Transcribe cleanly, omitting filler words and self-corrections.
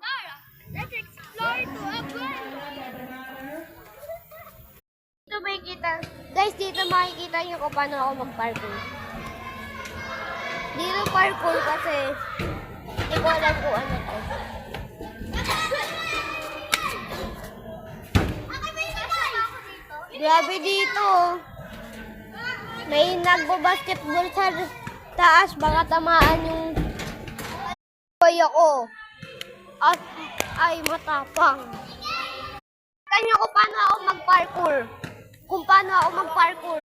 Tara, let's explore to a world. Dito makikita, guys, dito makikita niyo kung paano ako mag-parkour. Dito parkour kasi hindi ko alam kung ano to. Grabe dito. May nagbo-basketball sa taas, baka tamaan yung kuya ko. At ay matapang. Kanya ko paano ako mag-parkour. Kung paano ako mag-parkour.